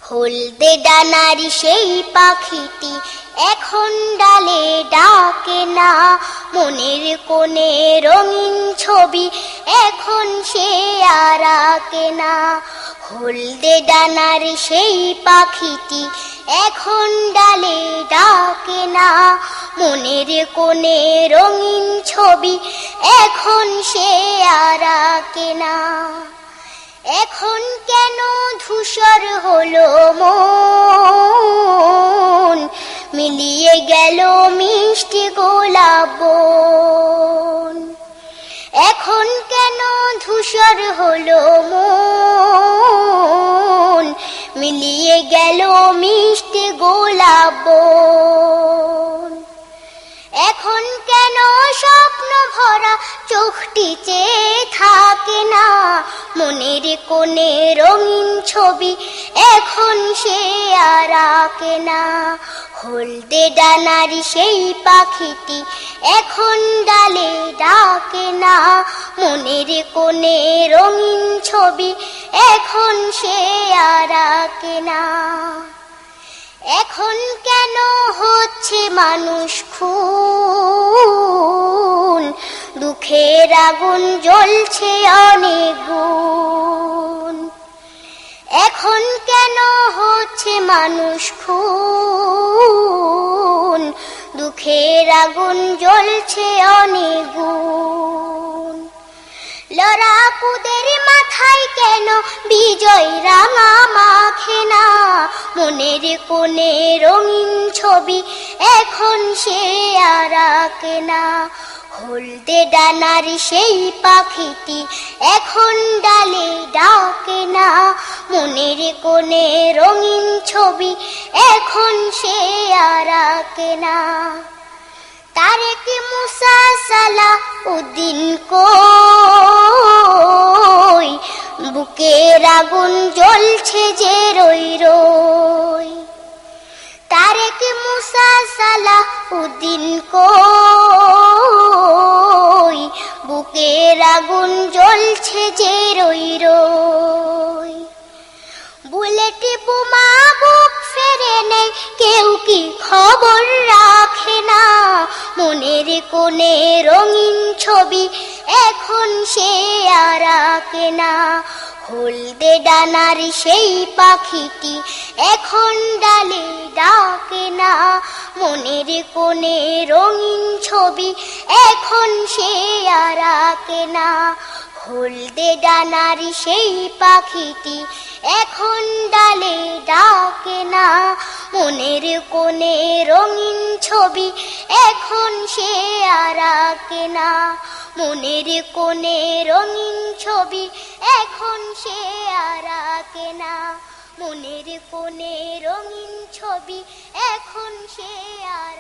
হলদে ডানার সেই পাখিটি এখন ডালে ডাকে না, মনের কোণে রঙিন ছবি এখন সে আর আঁকে না। হলদে ডানার সেই পাখিটি এখন ডালে ডাকে না, মনের কোণে রঙিন ছবি এখন সে আর আঁকে না। এখন কেন ধূসর হলো মন, মিলিয়ে গেল মিষ্টি গোলাপ বন। এখন কেন ধূসর হলো মন, মিলিয়ে গেল মিষ্টি গোলাপ বন। এখন কেন স্বপ্ন ভরা চোখটি চেয়ে থাকে না, মনের কোণে রঙিন ছবি এখন সে আর আঁকে না। হলদে ডানার সেই পাখিটি এখন ডালে ডাকে না, মনের কোণে রঙিন ছবি এখন সে আর আঁকে না। এখন কেন হচ্ছে মানুষ খুন, দুঃখের আগুন জ্বলছে অনেক গুণ। এখন কেন হচ্ছে মানুষ খুন, দুঃখের আগুন জ্বলছে অনেক গুণ। লড়াকুদের মাথায় কেন বিজয় রাঙা মাখে না, মনের কোণে রঙিন ছবি এখন সে আর আঁকে না। হলদে ডানার সেই পাখিটি এখন ডালে ডাকে না, মনের কোণে রঙিন ছবি এখন সে আর আঁকে না। তারেক মুসা সালাউদ্দিন কই, বুকের আগুন জ্বলছে যে রই রই। তারেক মুসা সালাউদ্দিন কই, বুকের আগুন জ্বলছে যে রই রই। বুলেট বোমা বুক ফেরে নেই, কেউ কি খবর রাখে না, মনের কোণে রঙিন ছবি এখন সে আর আঁকে না। হলদে ডানার সেই পাখিটি এখন ডালে ডাকে না, মনের কোণে রঙিন ছবি এখন সে আর আঁকে না। হলদে ডানার সেই পাখিটি এখন ডালে ডাকে না, মনের কোণে রঙিন ছবি এখন সে আর আঁকে না। মনের কোণে রঙিন ছবি এখন সে আর আঁকে না, মনের কোণে রঙিন ছবি এখন সে আর